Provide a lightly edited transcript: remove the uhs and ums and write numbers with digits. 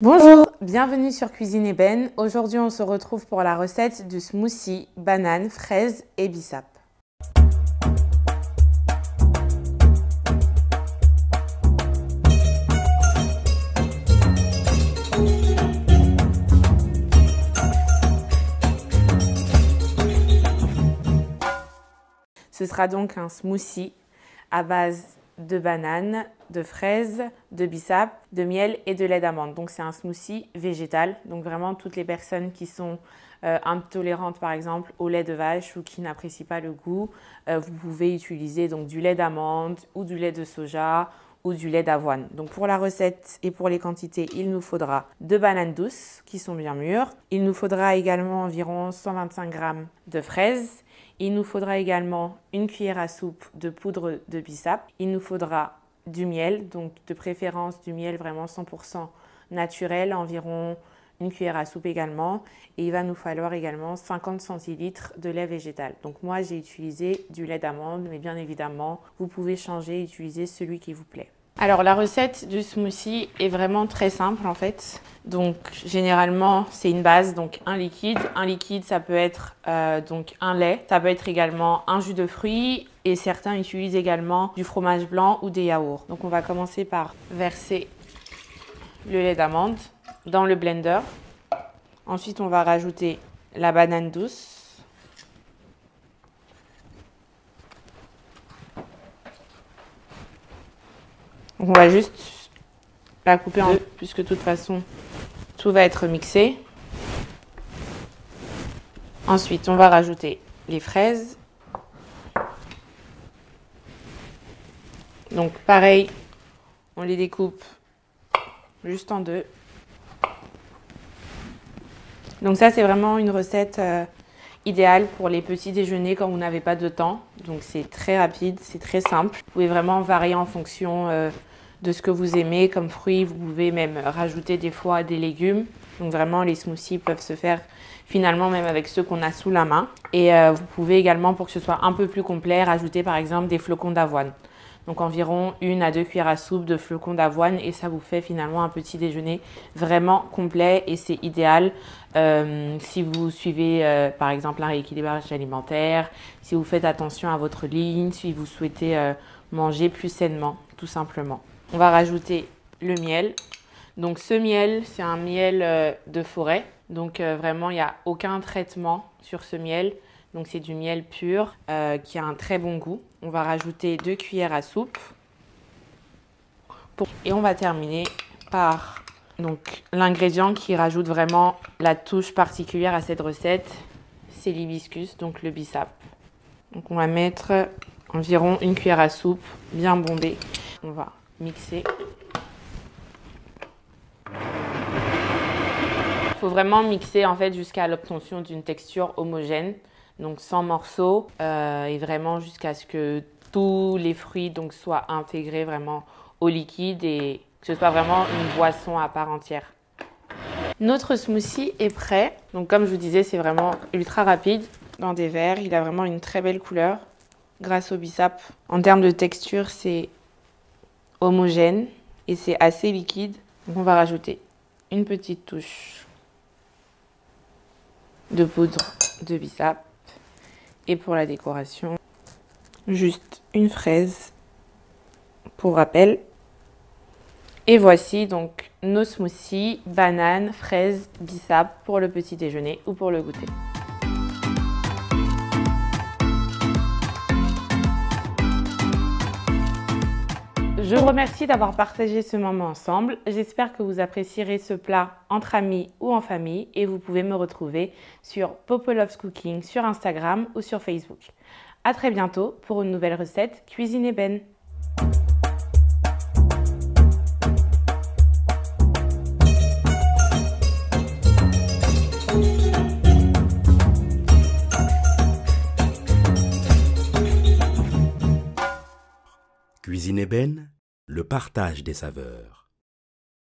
Bonjour, bienvenue sur Cuisine Ébène. Aujourd'hui, on se retrouve pour la recette du smoothie banane, fraise et bissap. Ce sera donc un smoothie à base de bananes, de fraises, de bissap, de miel et de lait d'amande. Donc c'est un smoothie végétal. Donc vraiment toutes les personnes qui sont intolérantes par exemple au lait de vache ou qui n'apprécient pas le goût, vous pouvez utiliser donc du lait d'amande ou du lait de soja ou du lait d'avoine. Donc pour la recette et pour les quantités, il nous faudra 2 bananes douces qui sont bien mûres. Il nous faudra également environ 125 g de fraises. Il nous faudra également une cuillère à soupe de poudre de bissap. Il nous faudra du miel, donc de préférence du miel vraiment 100% naturel, environ une cuillère à soupe également. Et il va nous falloir également 50 centilitres de lait végétal. Donc moi, j'ai utilisé du lait d'amande, mais bien évidemment, vous pouvez changer et utiliser celui qui vous plaît. Alors la recette du smoothie est vraiment très simple en fait. Donc généralement c'est une base, donc un liquide. Un liquide ça peut être donc un lait, ça peut être également un jus de fruits et certains utilisent également du fromage blanc ou des yaourts. Donc on va commencer par verser le lait d'amande dans le blender. Ensuite on va rajouter la banane douce. On va juste la couper en deux, puisque de toute façon, tout va être mixé. Ensuite, on va rajouter les fraises. Donc pareil, on les découpe juste en deux. Donc ça, c'est vraiment une recette idéale pour les petits déjeuners quand vous n'avez pas de temps. Donc c'est très rapide, c'est très simple. Vous pouvez vraiment varier en fonction de ce que vous aimez comme fruits. Vous pouvez même rajouter des fois des légumes. Donc vraiment, les smoothies peuvent se faire finalement même avec ceux qu'on a sous la main. Et vous pouvez également, pour que ce soit un peu plus complet, rajouter par exemple des flocons d'avoine. Donc environ 1 à 2 cuillères à soupe de flocons d'avoine et ça vous fait finalement un petit déjeuner vraiment complet et c'est idéal si vous suivez par exemple un rééquilibrage alimentaire, si vous faites attention à votre ligne, si vous souhaitez manger plus sainement tout simplement. On va rajouter le miel. Donc ce miel, c'est un miel de forêt. Donc vraiment, il n'y a aucun traitement sur ce miel. Donc c'est du miel pur qui a un très bon goût. On va rajouter 2 cuillères à soupe. Et on va terminer par l'ingrédient qui rajoute vraiment la touche particulière à cette recette. C'est l'hibiscus, donc le bissap. Donc on va mettre environ 1 cuillère à soupe bien bombée. On va mixer. Il faut vraiment mixer en fait jusqu'à l'obtention d'une texture homogène, donc sans morceaux et vraiment jusqu'à ce que tous les fruits donc soient intégrés vraiment au liquide et que ce soit vraiment une boisson à part entière. Notre smoothie est prêt. Donc comme je vous disais, c'est vraiment ultra rapide dans des verres. Il a vraiment une très belle couleur grâce au bissap. En termes de texture, c'est homogène et c'est assez liquide. Donc on va rajouter une petite touche de poudre de bissap et pour la décoration, juste une fraise pour rappel. Et voici donc nos smoothies banane, fraise, bissap pour le petit déjeuner ou pour le goûter. Je vous remercie d'avoir partagé ce moment ensemble. J'espère que vous apprécierez ce plat entre amis ou en famille et vous pouvez me retrouver sur Popo Loves Cooking sur Instagram ou sur Facebook. À très bientôt pour une nouvelle recette Cuisine Ébène. Cuisine Ébène, le partage des saveurs.